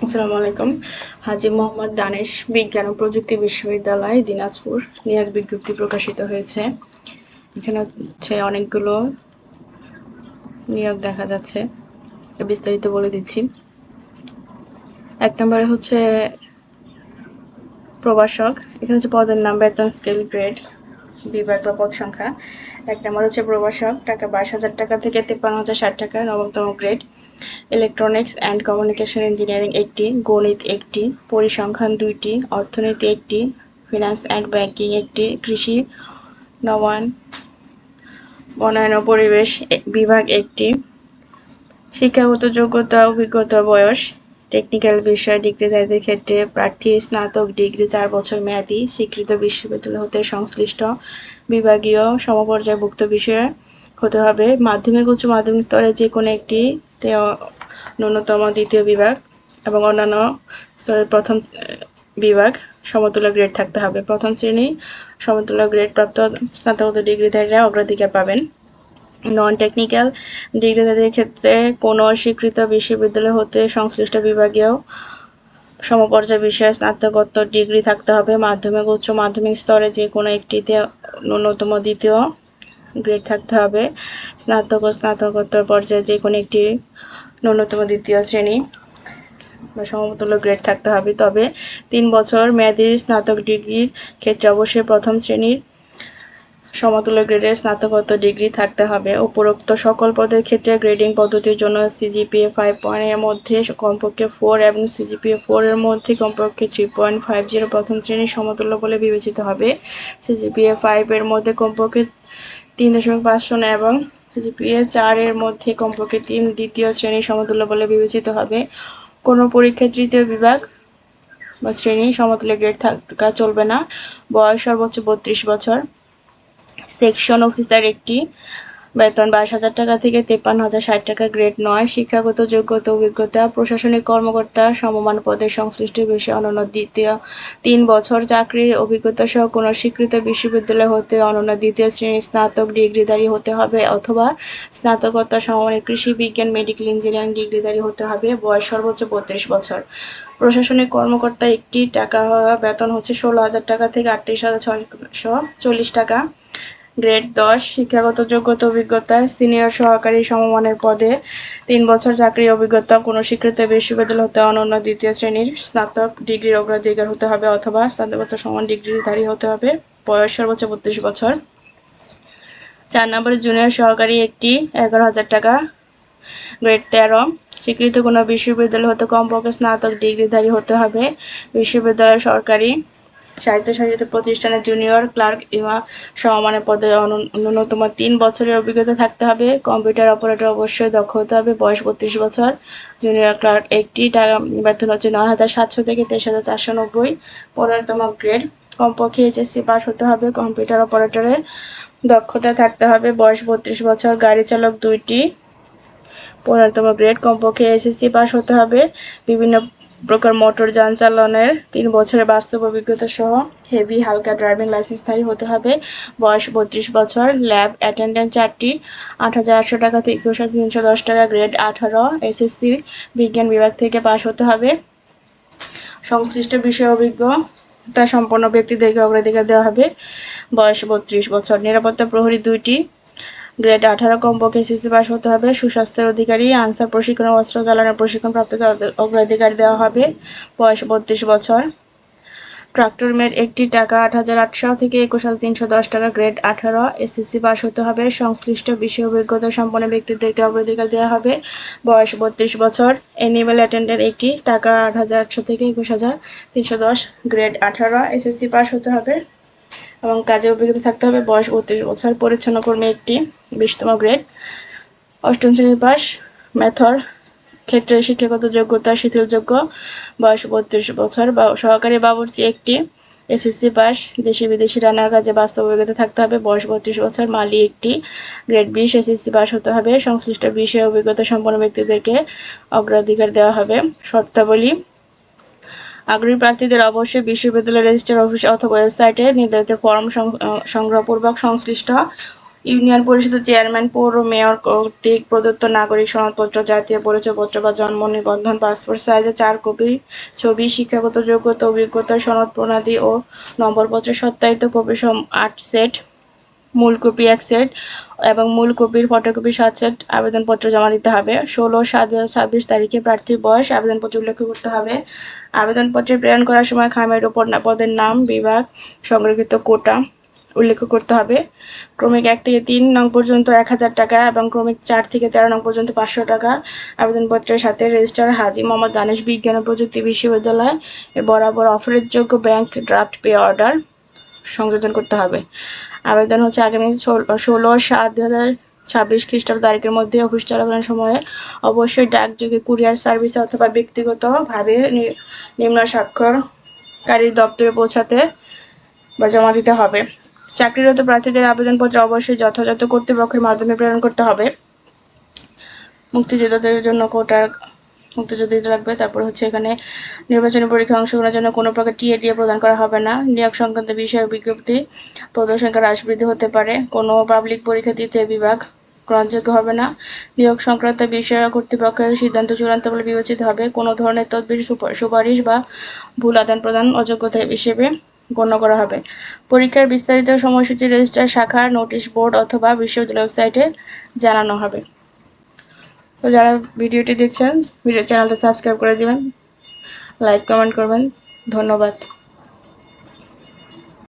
আসসালামু আলাইকুম। হাজী মোহাম্মদ দানেশ বিজ্ঞান ও প্রযুক্তি বিশ্ববিদ্যালয় দিনাজপুর নিয়োগ বিজ্ঞপ্তি প্রকাশিত হয়েছে। এখানে হচ্ছে অনেকগুলো নিয়োগ দেখা যাচ্ছে, বিস্তারিত বলে দিচ্ছি। 1 নম্বরে হচ্ছে প্রভাষক। এখানে হচ্ছে পদের নাম, বেতন, স্কেল, গ্রেড, বিভাগ বা পদ সংখ্যা। 1 নম্বর হচ্ছে প্রভাষক, টাকা 22,000 টাকা থেকে 53,060 টাকা, নবমতম গ্রেড। ইলেকট্রনিক্স অ্যান্ড কমিউনিকেশন ইঞ্জিনিয়ারিং 1টি, গণিত 1টি, পরিসংখ্যান 2টি, অর্থনীতি 1টি, ফিনান্স অ্যান্ড ব্যাংকিং 1টি, কৃষি, নবায়ন, বনায়ন ও পরিবেশ বিভাগ 1টি। শিক্ষাগত যোগ্যতা, অভিজ্ঞতা, বয়স। টেকনিক্যাল বিষয় ডিগ্রিধারীদের ক্ষেত্রে প্রার্থী স্নাতক ডিগ্রি 4 বছর মেয়াদি স্বীকৃত বিশ্ববিদ্যালয় হতে সংশ্লিষ্ট বিভাগীয় সমপর্যায়ভুক্ত বিষয়ে হতে হবে। মাধ্যমিক উচ্চ মাধ্যমিক স্তরে যে কোনো একটিতে ন্যূনতম দ্বিতীয় বিভাগ এবং অন্যান্য স্তরের প্রথম বিভাগ সমতুল্য গ্রেড থাকতে হবে। প্রথম শ্রেণী সমতুল্য গ্রেড প্রাপ্ত স্নাতকোত্তর ডিগ্রিধারীরা অগ্রাধিকার পাবেন। নন টেকনিক্যাল ডিগ্রিধারীদের ক্ষেত্রে কোনো স্বীকৃত বিশ্ববিদ্যালয় হতে সংশ্লিষ্ট বিভাগীয় সমপর্যায় বিষয়ে স্নাতকোত্তর ডিগ্রি থাকতে হবে। মাধ্যমিক উচ্চ মাধ্যমিক স্তরে যে কোনো একটিতে ন্যূনতম দ্বিতীয় গ্রেড থাকতে হবে। স্নাতক ও স্নাতকোত্তর পর্যায়ে যে কোনো একটি ন্যূনতম দ্বিতীয় শ্রেণী বা সমতুল্য গ্রেড থাকতে হবে। তবে 3 বছর মেয়াদী স্নাতক ডিগ্রির ক্ষেত্রে অবশ্যই প্রথম শ্রেণীর সমতুল্য গ্রেডের স্নাতকোত্তর ডিগ্রি থাকতে হবে। উপরোক্ত সকল পদের ক্ষেত্রে গ্রেডিং পদ্ধতির জন্য সিজিপিএ 5 এর মধ্যে কমপক্ষে 4 এবং সিজিপিএ 4 এর মধ্যে কমপক্ষে 3.50 প্রথম শ্রেণীর সমতুল্য বলে বিবেচিত হবে। সিজিপিএ 5 এর মধ্যে কমপক্ষে 3.50 এবং সিজিপিএ 4 এর মধ্যে কমপক্ষে 3 দ্বিতীয় শ্রেণীর সমতুল্য বলে বিবেচিত হবে। কোনো পরীক্ষায় তৃতীয় বিভাগ বা শ্রেণী সমতুল্য গ্রেড থাকা চলবে না। বয়স সর্বোচ্চ 32 বছর। সেকশন অফিসার 1টি, বেতন 22,000 টাকা থেকে 53,060 টাকা, গ্রেড 9। শিক্ষাগত যোগ্যতা, অভিজ্ঞতা, প্রশাসনিক কর্মকর্তা সমমান পদে সংশ্লিষ্ট বিষয়ে অনন্য দ্বিতীয় 3 বছর চাকরির অভিজ্ঞতা সহ কোনো স্বীকৃত বিশ্ববিদ্যালয় হতে অনন্য দ্বিতীয় শ্রেণীর স্নাতক ডিগ্রিধারী হতে হবে অথবা স্নাতকোত্তর সমমানের কৃষি বিজ্ঞান, মেডিকেল ইঞ্জিনিয়ারিং ডিগ্রিধারী হতে হবে। বয়স সর্বোচ্চ 32 বছর। প্রশাসনিক কর্মকর্তা 1টি, টাকা বেতন হচ্ছে 16,000 টাকা থেকে 38,640 টাকা, গ্রেড 10। শিক্ষাগত যোগ্যতা, অভিজ্ঞতা, সিনিয়র সহকারী সমমানের পদে 3 বছর চাকরির অভিজ্ঞতা, কোনো স্বীকৃত বিশ্ববিদ্যালয় হতে অনন্য দ্বিতীয় শ্রেণীর স্নাতক ডিগ্রির অগ্রাধিকার হতে হবে অথবা স্নাতকোত্তর সমান ডিগ্রিধারী হতে হবে। বয়স সর্বোচ্চ 32 বছর। 4 নম্বরে জুনিয়র সহকারী 1টি, 11,000 টাকা, গ্রেড 13। স্বীকৃত কোনো বিশ্ববিদ্যালয় হতে কমপক্ষে স্নাতক ডিগ্রিধারী হতে হবে। বিশ্ববিদ্যালয়, সরকারি, স্বায়ত্তশাসিত প্রতিষ্ঠানের জুনিয়র ক্লার্ক কিংবা সমমানের পদে ন্যূনতম 3 বছরের অভিজ্ঞতা থাকতে হবে। কম্পিউটার অপারেটর অবশ্যই দক্ষ হতে হবে। বয়স 32 বছর। জুনিয়র ক্লার্ক 1টি, টাকা বেতন হচ্ছে 9,700 থেকে 23,490, 15তম গ্রেড। কমপক্ষে এইচএসসি পাস হতে হবে। কম্পিউটার অপারেটরে দক্ষতা থাকতে হবে। বয়স 32 বছর। গাড়ি চালক 2টি, 15তম গ্রেড। কমপক্ষে এসএসসি পাস হতে হবে। বিভিন্ন প্রকার মোটর যান চালানের 3 বছরের বাস্তব অভিজ্ঞতা সহ হেভি হালকা ড্রাইভিং লাইসেন্সধারী হতে হবে। বয়স 32 বছর। ল্যাব অ্যাটেন্ডেন্ট 4টি, 8,800 টাকা থেকে 21,310 টাকা, গ্রেড 18। এসএসসি বিজ্ঞান বিভাগ থেকে পাস হতে হবে। সংশ্লিষ্ট বিষয়ে অভিজ্ঞতা সম্পন্ন ব্যক্তিদেরকে অগ্রাধিকার দেওয়া হবে। বয়স 32 বছর। নিরাপত্তা প্রহরী 2টি, গ্রেড 18। কমপক্ষে এসএসসি পাস হতে হবে। সুস্বাস্থ্যের অধিকারী, আনসার প্রশিক্ষণ ও অস্ত্র চালানোর প্রশিক্ষণ প্রাপ্তদের অগ্রাধিকার দেওয়া হবে। বয়স 32 বছর। ট্রাক্টর মেট 1টি, টাকা 8,800 থেকে 21,310 টাকা, গ্রেড 18। এসএসসি পাস হতে হবে। সংশ্লিষ্ট বিষয়ে অভিজ্ঞতা সম্পন্ন ব্যক্তিদেরকে অগ্রাধিকার দেওয়া হবে। বয়স 32 বছর। অ্যানিমেল অ্যাটেন্ডেন্ট 1টি, টাকা 8,800 থেকে 21,310, গ্রেড 18। এসএসসি পাস হতে হবে এবং কাজে অভিজ্ঞতা থাকতে হবে। বয়স 32 বছর। পরিচ্ছন্ন কর্মী 1টি, 20তম গ্রেড, 8ম শ্রেণী পাস। মেথর ক্ষেত্রে শিক্ষাগত যোগ্যতা শিথিলযোগ্য। বয়স 32 বছর। সহকারী বাবুর্চি 1টি, এসএসসি পাস। দেশি বিদেশি রান্নার কাজে বাস্তব অভিজ্ঞতা থাকতে হবে। বয়স 32 বছর। মালি 1টি, গ্রেড 20। এসএসসি পাস হতে হবে। সংশ্লিষ্ট বিষয়ে অভিজ্ঞতা সম্পন্ন ব্যক্তিদেরকে অগ্রাধিকার দেওয়া হবে। শর্তাবলী: আগ্রহী প্রার্থীদের অবশ্যই বিশ্ববিদ্যালয় রেজিস্ট্রার অফিস অথবা ওয়েবসাইটে নির্ধারিত ফরম সংগ্রহপূর্বক সংশ্লিষ্ট ইউনিয়ন পরিষদের চেয়ারম্যান, পৌর মেয়র কর্তৃক প্রদত্ত নাগরিক সনদপত্র, জাতীয় পরিচয়পত্র বা জন্ম নিবন্ধন, পাসপোর্ট সাইজের 4 কপি ছবি, শিক্ষাগত যোগ্যতা, অভিজ্ঞতা সনদ প্রণালী ও নম্বরপত্র সত্যায়িত কপি 8 সেট, মূল কপি 1 সেট এবং মূল কপির ফটোকপি 7 সেট আবেদনপত্র জমা দিতে হবে। 16/7/2026 তারিখে প্রার্থীর বয়স আবেদনপত্রে উল্লেখ করতে হবে। আবেদনপত্রে প্রেরণ করার সময় খামের ওপর পদের নাম, বিভাগ, সংরক্ষিত কোটা উল্লেখ করতে হবে। ক্রমিক 1 থেকে 3 নং পর্যন্ত 1000 টাকা এবং ক্রমিক 4 থেকে 13 নং পর্যন্ত 500 টাকা আবেদনপত্রের সাথে রেজিস্ট্রার হাজী মোহাম্মদ দানিশ বিজ্ঞান ও প্রযুক্তি বিশ্ববিদ্যালয় এর বরাবর অফারেজযোগ্য ব্যাংক ড্রাফট পে অর্ডার সংযোজন করতে হবে। আবেদন হচ্ছে আগামী 16/7/2026 খ্রিস্টাব্দ তারিখের মধ্যে অফিস চলাকালীন সময়ে অবশ্যই ডাকযোগে, কুরিয়ার সার্ভিসে অথবা ব্যক্তিগতভাবে নিম্ন স্বাক্ষরকারীর দপ্তরে পৌঁছাতে বা জমা দিতে হবে। চাকরিরত প্রার্থীদের আবেদনপত্র অবশ্যই যথাযথ কর্তৃপক্ষের মাধ্যমে প্রেরণ করতে হবে। মুক্তিযোদ্ধাদের জন্য কোটার মুক্তিযোদ্ধা লাগবে। তারপর হচ্ছে এখানে নির্বাচনী পরীক্ষায় অংশগ্রহণের জন্য কোনো প্রকার টিএডিএ প্রদান করা হবে না। নিয়োগ সংক্রান্ত বিষয়ে বিজ্ঞপ্তি পদসংখ্যা হ্রাস বৃদ্ধি হতে পারে। কোনো পাবলিক পরীক্ষা দ্বিতীয় বিভাগ গ্রহণযোগ্য হবে না। নিয়োগ সংক্রান্ত বিষয়ে কর্তৃপক্ষের সিদ্ধান্ত চূড়ান্ত বলে বিবেচিত হবে। কোনো ধরনের তদবির, সুপারিশ বা ভুল আদান প্রদান অযোগ্যতা হিসেবে গণ্য করা হবে। পরীক্ষার বিস্তারিত সময়সূচি রেজিস্ট্রার শাখার নোটিশ বোর্ড অথবা বিশ্ববিদ্যালয় ওয়েবসাইটে জানানো হবে। তো যারা ভিডিওটি দেখছেন, চ্যানেলটা সাবস্ক্রাইব করে দিবেন, লাইক কমেন্ট করবেন। ধন্যবাদ।